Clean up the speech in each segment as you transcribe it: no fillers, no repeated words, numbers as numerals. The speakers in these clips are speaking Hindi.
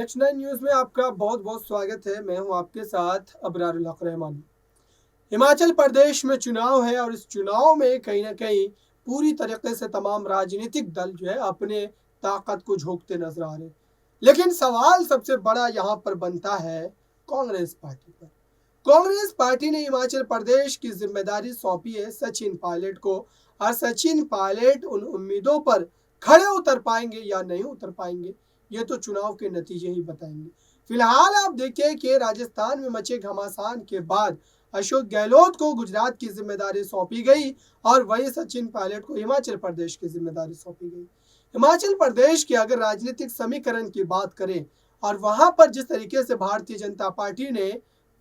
नेक्स्ट 9 न्यूज़ में आपका बहुत बहुत स्वागत है। मैं हूं आपके साथ अबरारुल हक रहमान। हिमाचल प्रदेश में चुनाव है और इस चुनाव में कहीं ना कहीं पूरी तरीके से तमाम राजनीतिक दल जो है अपने ताकत को झोंकते नजर आ रहे हैं। लेकिन सवाल सबसे बड़ा यहाँ पर बनता है कांग्रेस पार्टी पर। कांग्रेस पार्टी ने हिमाचल प्रदेश की जिम्मेदारी सौंपी है सचिन पायलट को, और सचिन पायलट उन उम्मीदों पर खड़े उतर पाएंगे या नहीं उतर पाएंगे ये तो चुनाव के नतीजे ही बताएंगे। फिलहाल आप देखिए कि राजस्थान में मचे घमासान के बाद अशोक गहलोत को गुजरात की जिम्मेदारी सौंपी गई और वही सचिन पायलट को हिमाचल प्रदेश की जिम्मेदारी सौंपी गई। हिमाचल प्रदेश के अगर राजनीतिक समीकरण की बात करें और वहां पर जिस तरीके से भारतीय जनता पार्टी ने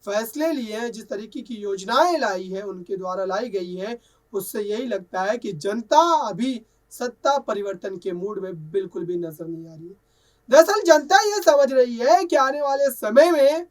फैसले लिए हैं, जिस तरीके की योजनाएं लाई है, उनके द्वारा लाई गई है, उससे यही लगता है कि जनता अभी सत्ता परिवर्तन के मूड में बिल्कुल भी नजर नहीं आ रही है। दरअसल जनता ये समझ रही है कि आने वाले समय में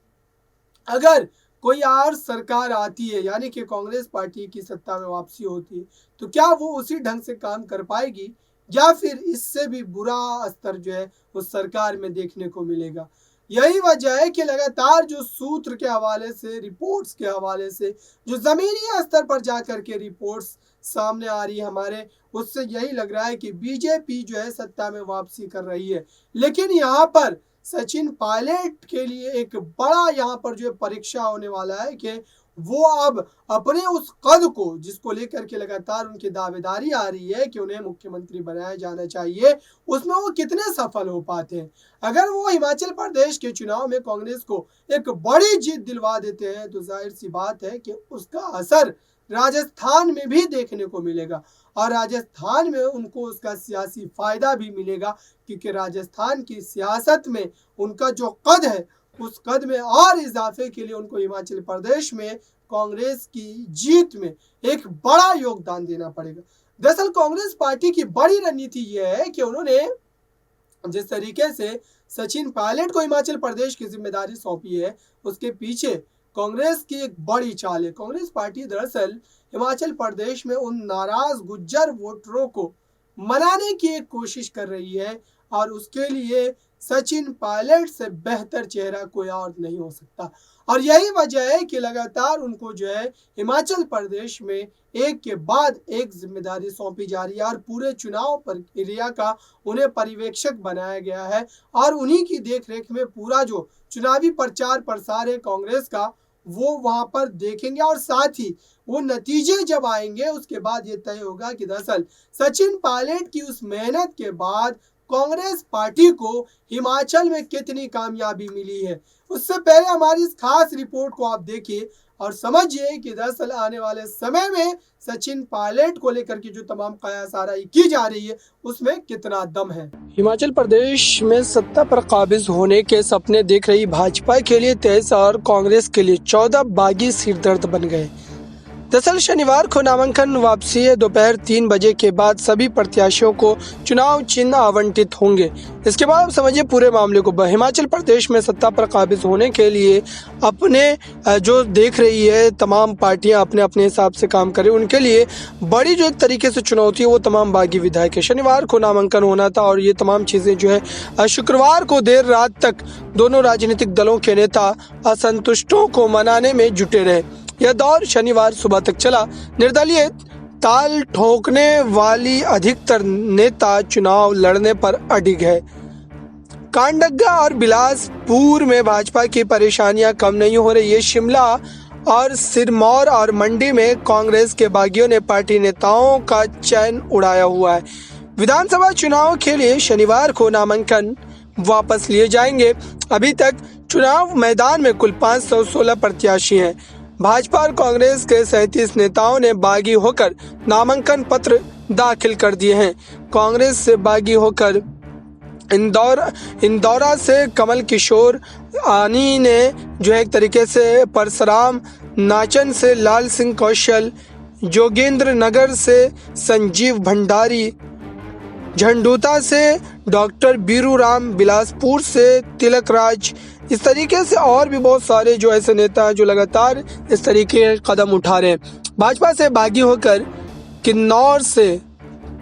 अगर कोई और सरकार आती है, यानी कि कांग्रेस पार्टी की सत्ता में वापसी होती है, तो क्या वो उसी ढंग से काम कर पाएगी या फिर इससे भी बुरा अस्तर जो है उस सरकार में देखने को मिलेगा। यही वजह है कि लगातार जो सूत्र के हवाले से, रिपोर्ट्स के हवाले से, जो जमीनी स्तर पर जाकर के रिपोर्ट्स सामने आ रही है हमारे, उससे यही लग रहा है कि बीजेपी जो है सत्ता में वापसी कर रही है। लेकिन यहाँ पर सचिन पायलट के लिए एक बड़ा यहाँ पर जो परीक्षा होने वाला है कि वो अब अपने उस कद को, जिसको लेकर के लगातार उनकी दावेदारी आ रही है कि उन्हें मुख्यमंत्री बनाया जाना चाहिए, उसमें वो कितने सफल हो पाते हैं। अगर वो हिमाचल प्रदेश के चुनाव में कांग्रेस को एक बड़ी जीत दिलवा देते हैं तो जाहिर सी बात है कि उसका असर राजस्थान में भी देखने को मिलेगा और राजस्थान में उनको उसका सियासी फायदा भी मिलेगा, क्योंकि राजस्थान की सियासत में उनका जो कद है उस कद में और इजाफे के लिए उनको हिमाचल प्रदेश में कांग्रेस की जीत में एक बड़ा योगदान देना पड़ेगा। दरअसल कांग्रेस पार्टी की बड़ी रणनीति यह है कि उन्होंने जिस तरीके से सचिन पायलट को हिमाचल प्रदेश की जिम्मेदारी सौंपी है, उसके पीछे कांग्रेस की एक बड़ी चाल है। कांग्रेस पार्टी दरअसल हिमाचल प्रदेश में उन नाराज गुज्जर वोटरों को मनाने की एक कोशिश कर रही है और उसके लिए सचिन पायलट से बेहतर चेहरा कोई और नहीं हो सकता। और यही वजह है कि लगातार उनको जो है हिमाचल प्रदेश में एक के बाद एक जिम्मेदारी सौंपी जा रही है और पूरे चुनाव प्रक्रिया का उन्हें पर्यवेक्षक बनाया गया है और उन्हीं की देखरेख में पूरा जो चुनावी प्रचार प्रसार है कांग्रेस का वो वहां पर देखेंगे और साथ ही वो नतीजे जब आएंगे उसके बाद ये तय होगा कि दरअसल सचिन पायलट की उस मेहनत के बाद कांग्रेस पार्टी को हिमाचल में कितनी कामयाबी मिली है। उससे पहले हमारी इस खास रिपोर्ट को आप देखिए और समझिए कि दरअसल आने वाले समय में सचिन पायलट को लेकर के जो तमाम कयासाराई की जा रही है उसमें कितना दम है। हिमाचल प्रदेश में सत्ता पर काबिज होने के सपने देख रही भाजपा के लिए 23 और कांग्रेस के लिए 14 बागी सिरदर्द बन गए। दरअसल शनिवार को नामांकन वापसी दोपहर 3 बजे के बाद सभी प्रत्याशियों को चुनाव चिन्ह आवंटित होंगे। इसके बाद समझिए पूरे मामले को। हिमाचल प्रदेश में सत्ता पर काबिज होने के लिए अपने जो देख रही है तमाम पार्टियां अपने अपने हिसाब से काम करें, उनके लिए बड़ी जो एक तरीके से चुनौती है वो तमाम बागी विधायक है। शनिवार को नामांकन होना था और ये तमाम चीज़ें जो है शुक्रवार को देर रात तक दोनों राजनीतिक दलों के नेता असंतुष्टों को मनाने में जुटे रहे। यह दौर शनिवार सुबह तक चला। निर्दलीय ताल ठोकने वाली अधिकतर नेता चुनाव लड़ने पर अडिग है। कांडग्गा और बिलासपुर में भाजपा की परेशानियां कम नहीं हो रही है। शिमला और सिरमौर और मंडी में कांग्रेस के बागियों ने पार्टी नेताओं का चैन उड़ाया हुआ है। विधानसभा चुनाव के लिए शनिवार को नामांकन वापस लिए जाएंगे। अभी तक चुनाव मैदान में कुल 516 प्रत्याशी हैं। भाजपा और कांग्रेस के 37 नेताओं ने बागी होकर नामांकन पत्र दाखिल कर दिए हैं। कांग्रेस से बागी होकर इंदौरा से कमल किशोर आनी ने जो है एक तरीके से परसराम, नाचन से लाल सिंह कौशल, जोगेंद्र नगर से संजीव भंडारी, झंडूता से डॉक्टर बीरू राम, बिलासपुर से तिलक राज, इस तरीके से और भी बहुत सारे जो ऐसे नेता हैं जो लगातार इस तरीके के कदम उठा रहे हैं। भाजपा से बागी होकर किन्नौर से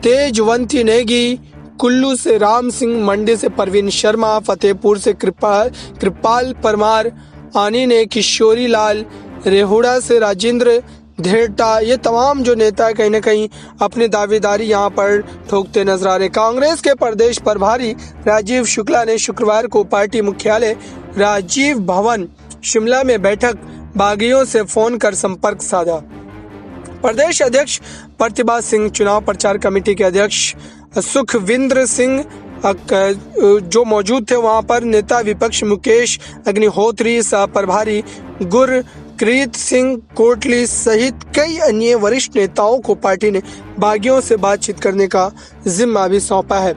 तेजवंती नेगी, कुल्लू से राम सिंह, मंडी से परवीन शर्मा, फतेहपुर से कृपाल परमार, आनी ने किशोरी लाल, रेहुड़ा से राजेंद्र धेरटा, ये तमाम जो नेता कहीं न कहीं अपनी दावेदारी यहां पर ठोकते नजर आ रहे। कांग्रेस के प्रदेश प्रभारी राजीव शुक्ला ने शुक्रवार को पार्टी मुख्यालय राजीव भवन शिमला में बैठक बागियों से फोन कर संपर्क साधा। प्रदेश अध्यक्ष प्रतिभा सिंह, चुनाव प्रचार कमेटी के अध्यक्ष सुखविंद्र सिंह जो मौजूद थे वहां पर, नेता विपक्ष मुकेश अग्निहोत्री, सह प्रभारी गुरप्रीत सिंह कोटली सहित कई अन्य वरिष्ठ नेताओं को पार्टी ने बागियों से बातचीत करने का जिम्मा भी सौंपा है।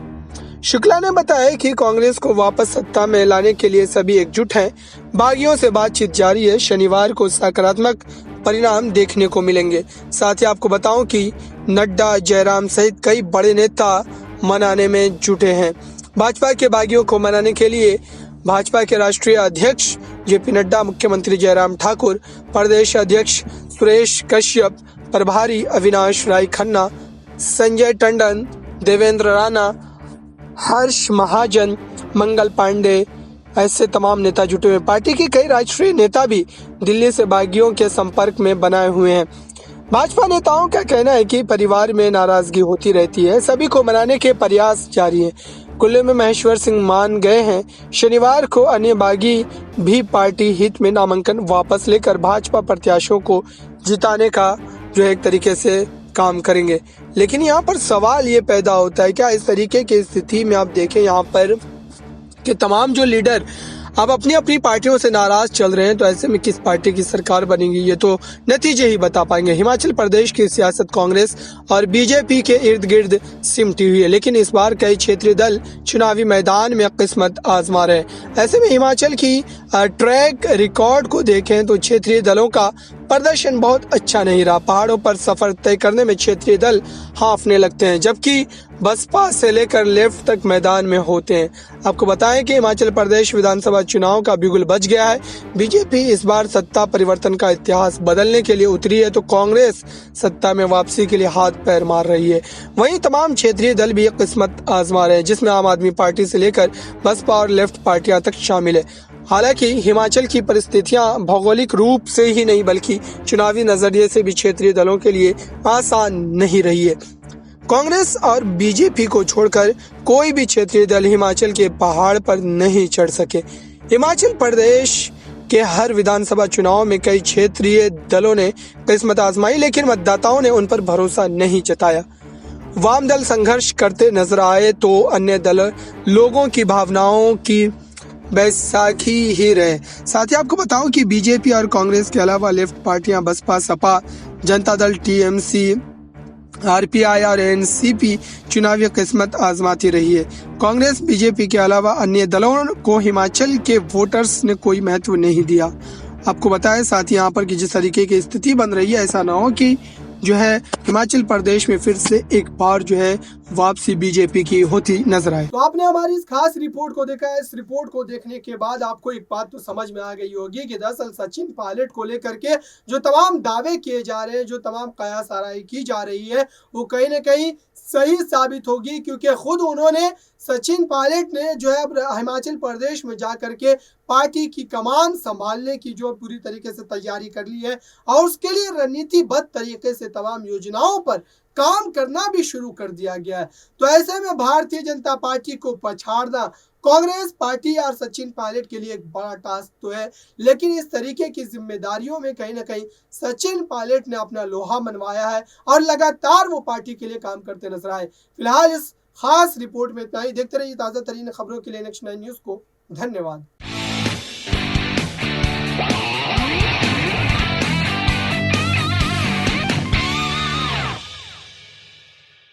शुक्ला ने बताया कि कांग्रेस को वापस सत्ता में लाने के लिए सभी एकजुट हैं। बागियों से बातचीत जारी है। शनिवार को सकारात्मक परिणाम देखने को मिलेंगे। साथ ही आपको बताऊं कि नड्डा, जयराम सहित कई बड़े नेता मनाने में जुटे हैं। भाजपा के बागियों को मनाने के लिए भाजपा के राष्ट्रीय अध्यक्ष जेपी नड्डा, मुख्यमंत्री जयराम ठाकुर, प्रदेश अध्यक्ष सुरेश कश्यप, प्रभारी अविनाश राय खन्ना, संजय टंडन, देवेंद्र राणा, हर्ष महाजन, मंगल पांडे, ऐसे तमाम नेता जुटे हुए। पार्टी के कई राष्ट्रीय नेता भी दिल्ली से बागियों के संपर्क में बनाए हुए हैं। भाजपा नेताओं का कहना है कि परिवार में नाराजगी होती रहती है, सभी को मनाने के प्रयास जारी है। कुल्लू में महेश्वर सिंह मान गए हैं। शनिवार को अन्य बागी भी पार्टी हित में नामांकन वापस लेकर भाजपा प्रत्याशियों को जिताने का जो एक तरीके से काम करेंगे। लेकिन यहाँ पर सवाल ये पैदा होता है, क्या इस तरीके की स्थिति में आप देखें यहाँ पर कि तमाम जो लीडर अब अपनी अपनी पार्टियों से नाराज चल रहे हैं, तो ऐसे में किस पार्टी की सरकार बनेगी ये तो नतीजे ही बता पाएंगे। हिमाचल प्रदेश की सियासत कांग्रेस और बीजेपी के इर्द गिर्द सिमटी हुई है, लेकिन इस बार कई क्षेत्रीय दल चुनावी मैदान में किस्मत आजमा रहे हैं। ऐसे में हिमाचल की ट्रैक रिकॉर्ड को देखें तो क्षेत्रीय दलों का प्रदर्शन बहुत अच्छा नहीं रहा। पहाड़ों पर सफर तय करने में क्षेत्रीय दल हांफने लगते हैं, जबकि बसपा से लेकर लेफ्ट तक मैदान में होते हैं। आपको बताएं कि हिमाचल प्रदेश विधानसभा चुनाव का बिगुल बज गया है। बीजेपी इस बार सत्ता परिवर्तन का इतिहास बदलने के लिए उतरी है, तो कांग्रेस सत्ता में वापसी के लिए हाथ पैर मार रही है। वहीं तमाम क्षेत्रीय दल भी किस्मत आजमा रहे हैं, जिसमें आम आदमी पार्टी से लेकर बसपा और लेफ्ट पार्टियां तक शामिल है। हालांकि हिमाचल की परिस्थितियां भौगोलिक रूप से ही नहीं बल्कि चुनावी नजरिए से भी क्षेत्रीय दलों के लिए आसान नहीं रही है। कांग्रेस और बीजेपी को छोड़कर कोई भी क्षेत्रीय दल हिमाचल के पहाड़ पर नहीं चढ़ सके। हिमाचल प्रदेश के हर विधानसभा चुनाव में कई क्षेत्रीय दलों ने किस्मत आजमाई, लेकिन मतदाताओं ने उन पर भरोसा नहीं जताया। वाम दल संघर्ष करते नजर आए तो अन्य दल लोगों की भावनाओं की बैसाखी ही रहे। साथ ही आपको बताऊं कि बीजेपी और कांग्रेस के अलावा लेफ्ट पार्टियां बसपा, सपा, जनता दल, टीएमसी, आरपीआई और एनसीपी चुनावी किस्मत आजमाती रही है। कांग्रेस, बीजेपी के अलावा अन्य दलों को हिमाचल के वोटर्स ने कोई महत्व नहीं दिया। आपको बताएं साथ ही यहाँ पर कि जिस तरीके की स्थिति बन रही है, ऐसा ना हो कि जो है हिमाचल प्रदेश में फिर से एक बार जो है वापसी बीजेपी की होती नजर आए। तो आपने हमारी इस खास रिपोर्ट को देखा है। इस रिपोर्ट को देखने के बाद आपको एक बात तो समझ में आ गई होगी कि दरअसल सचिन पायलट को लेकर के जो तमाम दावे किए जा रहे हैं, जो तमाम कयास आराई की जा रही है, वो कहीं ना कहीं सही साबित होगी, क्योंकि खुद उन्होंने सचिन पायलट ने जो है अब हिमाचल प्रदेश में जा करके पार्टी की कमान संभालने की जो पूरी तरीके से तैयारी कर ली है और उसके लिए रणनीतिबद्ध तरीके से तमाम योजनाओं पर काम करना भी शुरू कर दिया गया है। तो ऐसे में भारतीय जनता पार्टी को पछाड़ना कांग्रेस पार्टी और सचिन पायलट के लिए एक बड़ा टास्क तो है, लेकिन इस तरीके की जिम्मेदारियों में कहीं ना कहीं सचिन पायलट ने अपना लोहा मनवाया है और लगातार वो पार्टी के लिए काम करते नजर आए। फिलहाल इस खास रिपोर्ट में इतना ही। देखते रहिए ताज़ा तरीन खबरों के लिए नेक्स्ट 9 न्यूज़ को। धन्यवाद।